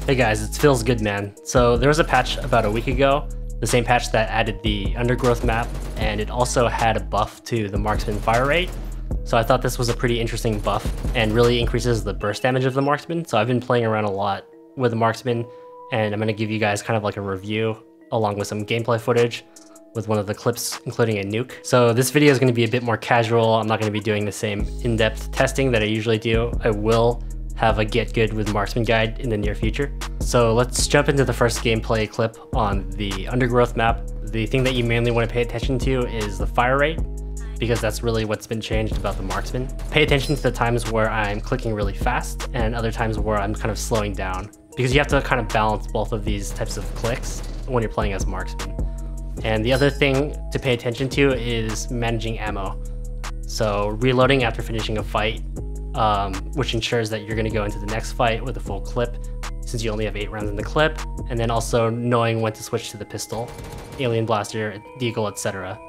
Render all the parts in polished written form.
Hey guys, it's PhilzGoodMan. So there was a patch about a week ago, the same patch that added the undergrowth map, and it also had a buff to the Marksman fire rate. So I thought this was a pretty interesting buff and really increases the burst damage of the Marksman. So I've been playing around a lot with the Marksman, and I'm going to give you guys kind of like a review along with some gameplay footage with one of the clips including a nuke. So this video is going to be a bit more casual. I'm not going to be doing the same in-depth testing that I usually do. I will have a get good with Marksman guide in the near future. So let's jump into the first gameplay clip on the undergrowth map. The thing that you mainly want to pay attention to is the fire rate, because that's really what's been changed about the Marksman. Pay attention to the times where I'm clicking really fast and other times where I'm kind of slowing down, because you have to kind of balance both of these types of clicks when you're playing as Marksman. And the other thing to pay attention to is managing ammo. So reloading after finishing a fight, which ensures that you're going to go into the next fight with a full clip, since you only have 8 rounds in the clip, and then also knowing when to switch to the pistol, alien blaster, deagle, etc.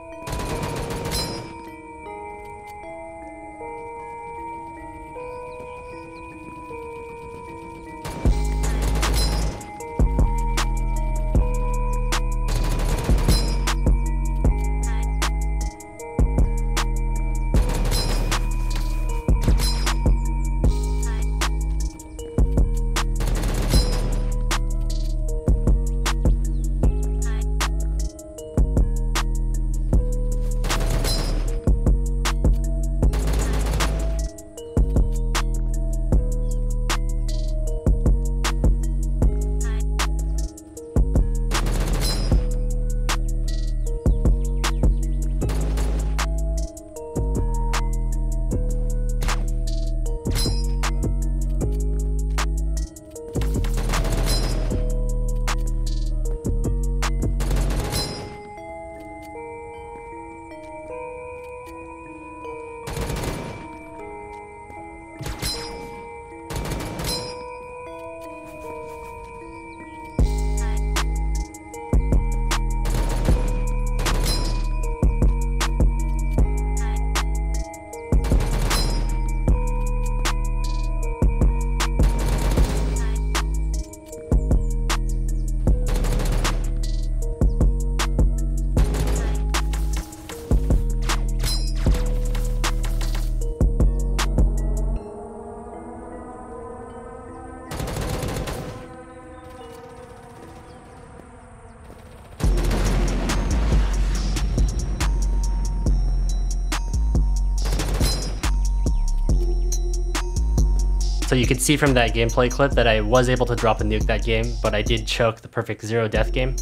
So you can see from that gameplay clip that I was able to drop a nuke that game, but I did choke the perfect 0 death game.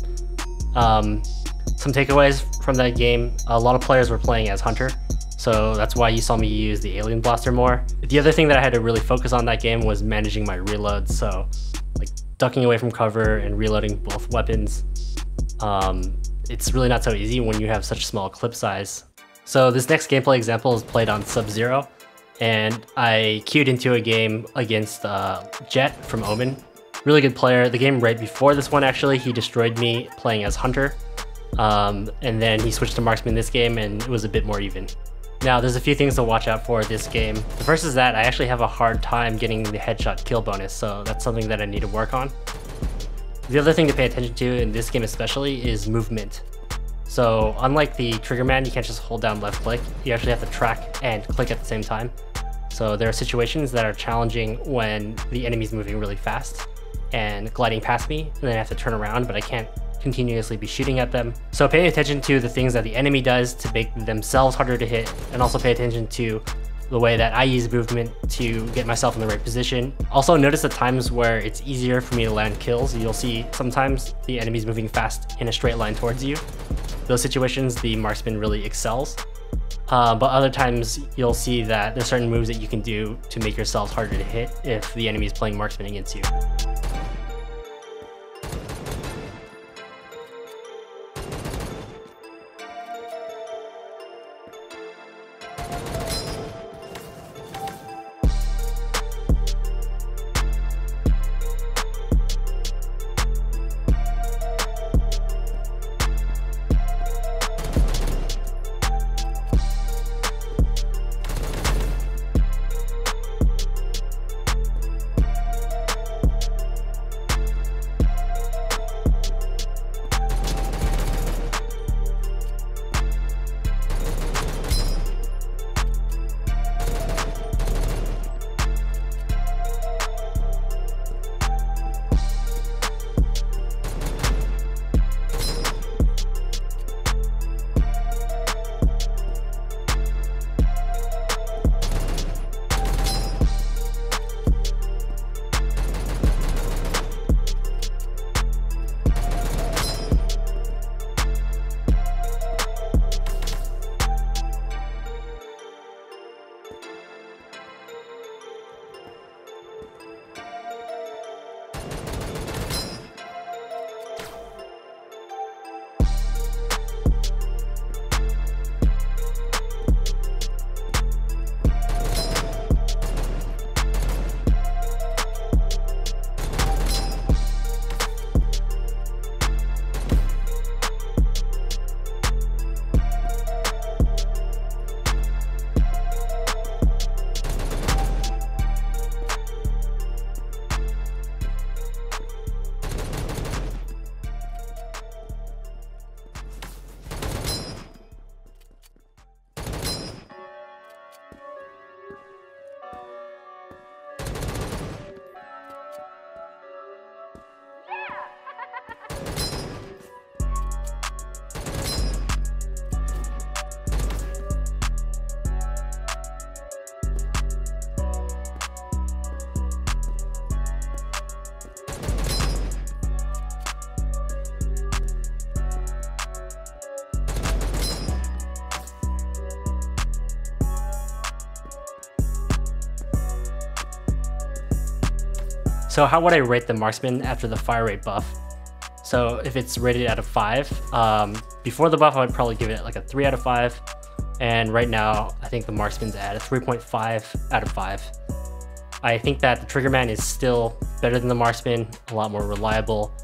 Some takeaways from that game: a lot of players were playing as Hunter, so that's why you saw me use the alien blaster more. The other thing that I had to really focus on that game was managing my reloads, so like ducking away from cover and reloading both weapons. It's really not so easy when you have such small clip size. So this next gameplay example is played on Sub-Zero, and I queued into a game against Jet from Omen. Really good player. The game right before this one, actually, he destroyed me playing as Hunter. And then he switched to Marksman this game, and it was a bit more even. Now, there's a few things to watch out for this game. The first is that I actually have a hard time getting the headshot kill bonus, so that's something that I need to work on. The other thing to pay attention to in this game especially is movement. So unlike the Triggerman, you can't just hold down left click. You actually have to track and click at the same time. So there are situations that are challenging when the enemy's moving really fast and gliding past me, and then I have to turn around, but I can't continuously be shooting at them. So pay attention to the things that the enemy does to make themselves harder to hit, and also pay attention to the way that I use movement to get myself in the right position. Also notice the times where it's easier for me to land kills. You'll see sometimes the enemy's moving fast in a straight line towards you. Those situations, the Marksman really excels. But other times you'll see that there's certain moves that you can do to make yourselves harder to hit if the enemy is playing Marksman against you. So how would I rate the Marksman after the fire rate buff? So if it's rated out of 5, before the buff I would probably give it like a 3 out of 5. And right now I think the Marksman's at a 3.5 out of 5. I think that the Triggerman is still better than the Marksman, a lot more reliable.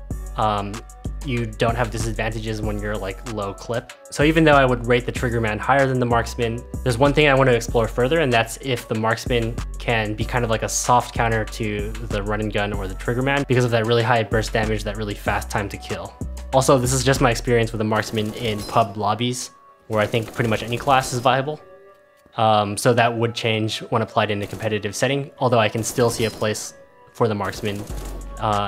You don't have disadvantages when you're like low clip. So even though I would rate the Triggerman higher than the Marksman, there's one thing I want to explore further, and that's if the Marksman can be kind of like a soft counter to the run and gun or the Triggerman because of that really high burst damage, that really fast time to kill. Also, this is just my experience with the Marksman in pub lobbies, where I think pretty much any class is viable. So that would change when applied in a competitive setting, although I can still see a place for the Marksman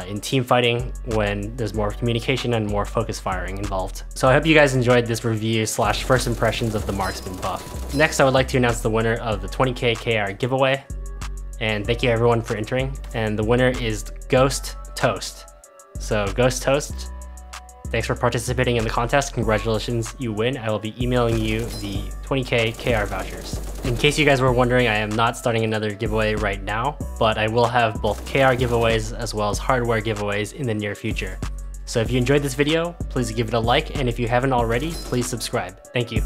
in team fighting when there's more communication and more focus firing involved. So I hope you guys enjoyed this review / first impressions of the Marksman buff. Next, I would like to announce the winner of the 20k KR giveaway. And thank you everyone for entering. And the winner is Ghost Toast. So Ghost Toast, thanks for participating in the contest. Congratulations, you win. I will be emailing you the 20k KR vouchers. In case you guys were wondering, I am not starting another giveaway right now, but I will have both KR giveaways as well as hardware giveaways in the near future. So if you enjoyed this video, please give it a like, and if you haven't already, please subscribe. Thank you.